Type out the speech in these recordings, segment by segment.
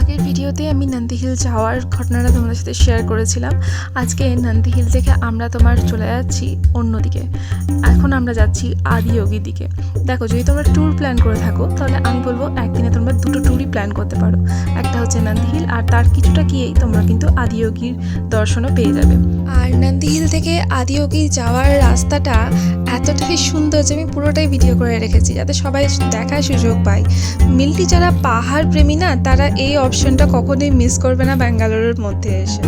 আগের ভিডিওতে আমি নন্দী হিল যাওয়ার ঘটনাটা তোমাদের সাথে শেয়ার করেছিলাম। আজকে নন্দী হিল থেকে আমরা চলে যাচ্ছি অন্যদিকে। এখন আমরা যাচ্ছি আদিয়োগীর দিকে। দেখো, যদি তোমরা ট্যুর প্ল্যান করে থাকো তাহলে আমি বলবো একদিনে তোমরা দুটো ট্যুরই প্ল্যান করতে পারো। একটা হচ্ছে নন্দী হিল, আর তার কিছুটা গিয়েই তোমরা কিন্তু আদিয়োগীর দর্শনও পেয়ে যাবে। আর নন্দী হিল থেকে আদিয়োগী যাওয়ার রাস্তাটা এতটাই সুন্দর যে আমি পুরোটাই ভিডিও করে রেখেছি, যাতে সবাই দেখার সুযোগ পায়। মিল্টি যারা পাহাড় প্রেমী না, তারা এই অপশনটা কখনোই মিস করবে না ব্যাঙ্গালোরের মধ্যে এসে।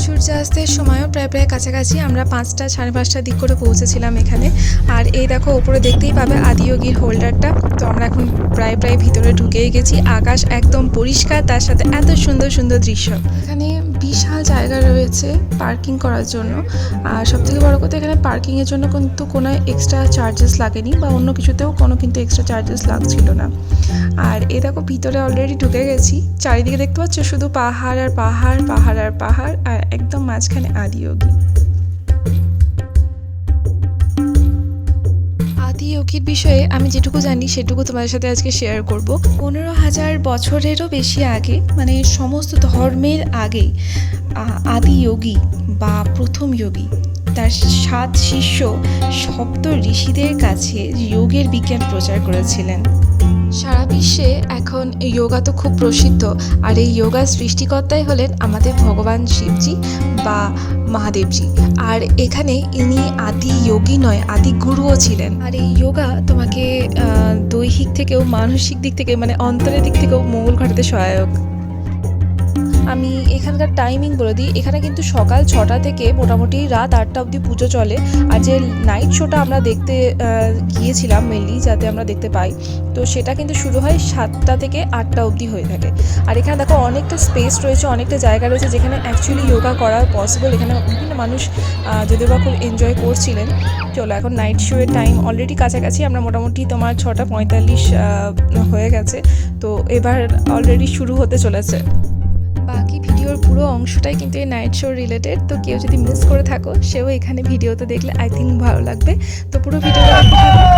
সূর্যাস্তের সময়ও প্রায় কাছাকাছি, আমরা 5টা সাড়ে 5টার দিক করে পৌঁছেছিলাম এখানে। আর এই দেখো, ওপরে দেখতেই পাবে আদিয়োগীর হোল্ডারটা। তো আমরা এখন প্রায় ভিতরে ঢুকেই গেছি। আকাশ একদম পরিষ্কার, তার সাথে এত সুন্দর সুন্দর দৃশ্য। এখানে বিশাল জায়গা রয়েছে পার্কিং করার জন্য। আর সবথেকে বড় কথা, এখানে পার্কিংয়ের জন্য কিন্তু কোনো এক্সট্রা চার্জেস লাগেনি, বা অন্য কিছুতেও কোনো কিন্তু এক্সট্রা চার্জেস লাগছিল না। আর এই দেখো, ভিতরে অলরেডি ঢুকে গেছি। চারিদিকে দেখতে পাচ্ছ শুধু পাহাড় আর পাহাড়, পাহাড় আর পাহাড়, আর একদম মাঝখানে আদিয়োগী। আদিয়োগীর বিষয়ে আমি যেটুকু জানি সেটুকু তোমাদের সাথে আজকে শেয়ার করব। 15,000 বছরেরও বেশি আগে, মানে সমস্ত ধর্মের আগে, আদিয়োগী বা প্রথম যোগী তার 7 শিষ্য সপ্ত ঋষিদের কাছে যোগের বিজ্ঞান প্রচার করেছিলেন। সারা বিশ্বে এখন যোগা তো খুব প্রসিদ্ধ, আর এই যোগার সৃষ্টিকর্তাই হলেন আমাদের ভগবান শিবজি বা মহাদেবজি। আর এখানে ইনি আদি যোগী নয়, আদি গুরুও ছিলেন। আর এই যোগা তোমাকে দৈহিক থেকেও, মানসিক দিক থেকে, মানে অন্তরের দিক থেকেও মঙ্গল ঘটাতে সহায়ক। আমি এখানকার টাইমিং বলে দিই। এখানে কিন্তু সকাল 6টা থেকে মোটামুটি রাত 8টা অবধি পুজো চলে। আর যে নাইট শোটা আমরা দেখতে গিয়েছিলাম মেনলি, যাতে আমরা দেখতে পাই, তো সেটা কিন্তু শুরু হয় 7টা থেকে 8টা অবধি হয়ে থাকে। আর এখানে দেখো অনেকটা স্পেস রয়েছে, অনেকটা জায়গা রয়েছে যেখানে অ্যাকচুয়ালি যোগা করা পসিবল। এখানে বিভিন্ন মানুষ যদিও বা খুব এনজয় করছিলেন। চলো, এখন নাইট শোয়ের টাইম অলরেডি কাছাকাছি। আমরা মোটামুটি তোমার 6:45 হয়ে গেছে, তো এবার অলরেডি শুরু হতে চলেছে। বাকি ভিডিওর পুরো অংশটাই কিন্তু এই নাইট শো রিলেটেড। তো কেউ যদি মিস করে থাকো, সেও এখানে ভিডিওতে দেখলে আই থিঙ্ক ভালো লাগবে। তো পুরো ভিডিওটা দেখতে থাকো।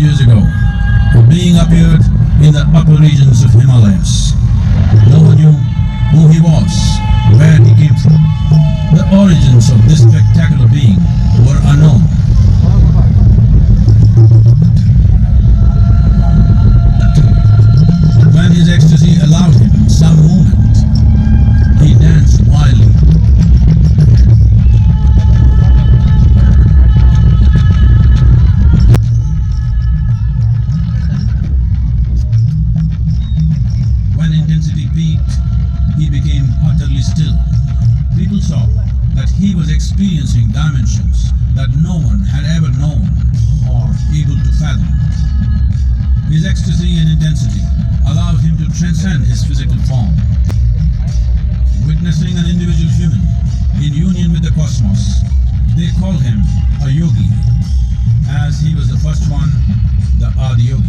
Years ago, being appeared in the upper regions of Himalayas. No one knew who he was, where he came from. The origins of this spectacular being were unknown. When his ecstasy allowed him some movement, he danced wildly. Intensity peaked, he became utterly still. People saw that he was experiencing dimensions that no one had ever known or able to fathom. His ecstasy and intensity allowed him to transcend his physical form. Witnessing an individual human in union with the They call him a yogi, as he was the first one, the Adi Yogi.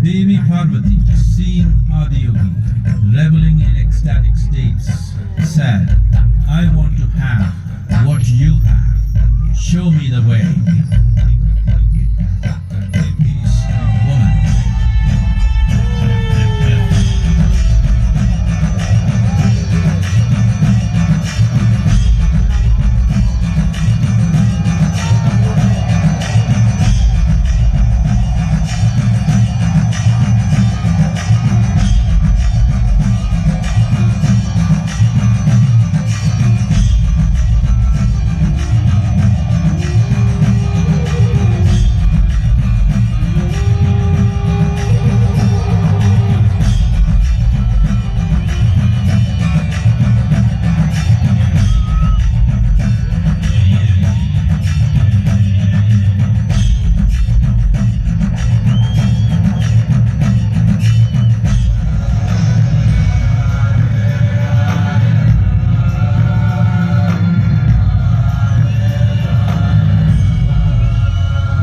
Devi Parvati, seeing Adi Yogi reveling in ecstatic states, said, I want to have what you have. Show me the way. Woman.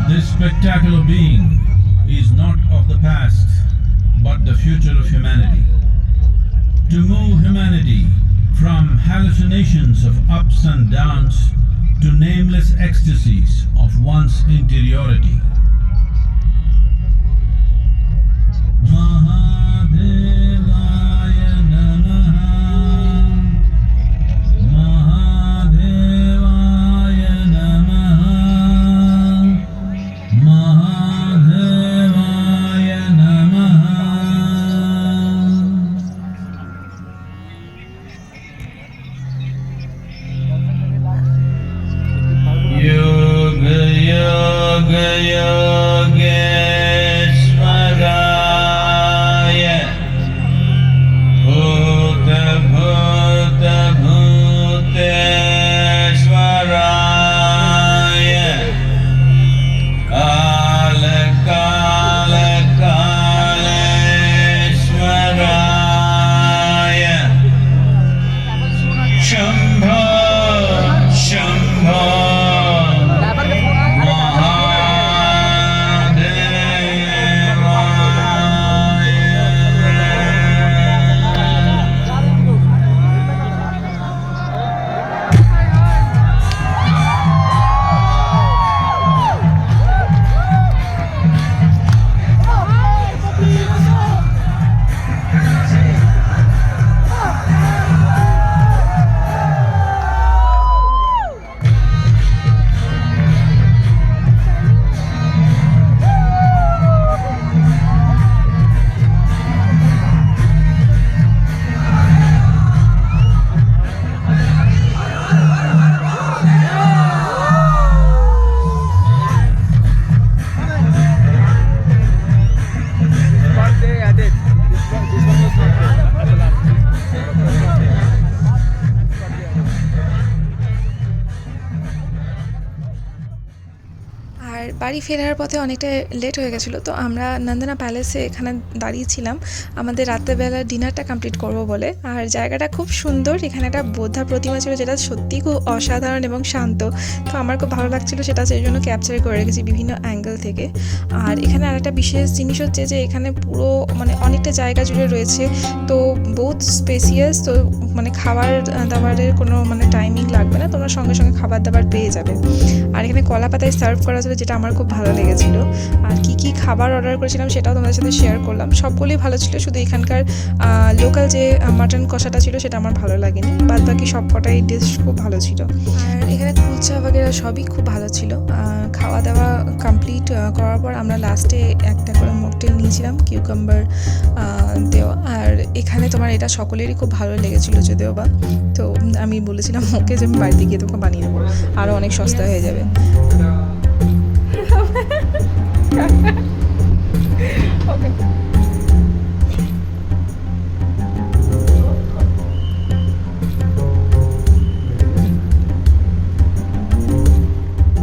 This spectacular being is not of the past, but the future of humanity. To move humanity from hallucinations of ups and downs to nameless ecstasies of one's interiority. Mahadevaya Namaha. Mahadevaya Namaha. Mahadevaya Namaha. Yoga Yoga Yoga বাড়ি ফেরার পথে অনেকটা late হয়ে গেছিলো, তো আমরা নন্দনা প্যালেসে এখানে দাঁড়িয়েছিলাম আমাদের রাত্রেবেলা ডিনারটা কমপ্লিট করব বলে। আর জায়গাটা খুব সুন্দর, এখানে একটা বোদ্ধা প্রতিমা ছিল যেটা সত্যিই খুব অসাধারণ এবং শান্ত, তো আমার খুব ভালো লাগছিলো সেটা, সেই জন্য ক্যাপচার করে রেখেছি বিভিন্ন অ্যাঙ্গেল থেকে। আর এখানে আরেকটা বিশেষ জিনিস হচ্ছে যে এখানে পুরো মানে অনেকটা জায়গা জুড়ে রয়েছে, তো বহুত স্পেসিয়াস, তো মানে খাবার দাবারের কোনো মানে টাইমিং লাগবে না, তোমরা সঙ্গে সঙ্গে খাবার দাবার পেয়ে যাবে। আর এখানে কলা পাতায় সার্ভ করা ছিল, যেটা আমার খুব ভালো লেগেছিলো। আর কি খাবার অর্ডার করেছিলাম সেটাও তোমাদের সাথে শেয়ার করলাম, সবগুলোই ভালো ছিল, শুধু এখানকার লোকাল যে মাটন কষাটা ছিল সেটা আমার ভালো লাগেনি, বাদ বাকি সব কটাই ডিশ খুব ভালো ছিল। আর এখানে কুলচা বাগেরা সবই খুব ভালো ছিল। খাওয়া দাওয়া কমপ্লিট করার পর আমরা লাস্টে একটা করে মকটেল নিয়েছিলাম কিউকাম্বার দেওয়া। আর এখানে তোমার এটা সকলেরই খুব ভালো লেগেছিলো যদিও বা, তো আমি বলেছিলাম ওকে যে আমি বাড়িতে গিয়ে তোমাকে বানিয়ে দেবো, আরও অনেক সস্তা হয়ে যাবে।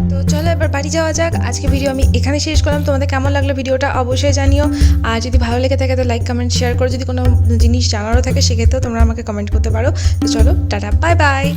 তো চলো এবার বাড়ি যাওয়া যাক। আজকে ভিডিও আমি এখানে শেষ করলাম, তোমাদের কেমন লাগলো ভিডিওটা অবশ্যই জানিও। আর যদি ভালো লেগে থাকে তো লাইক কমেন্ট শেয়ার করো, যদি কোনো জিনিস জানারও থাকে সেক্ষেত্রেও তোমরা আমাকে কমেন্ট করতে পারো। তো চলো টাটা, বাই বাই।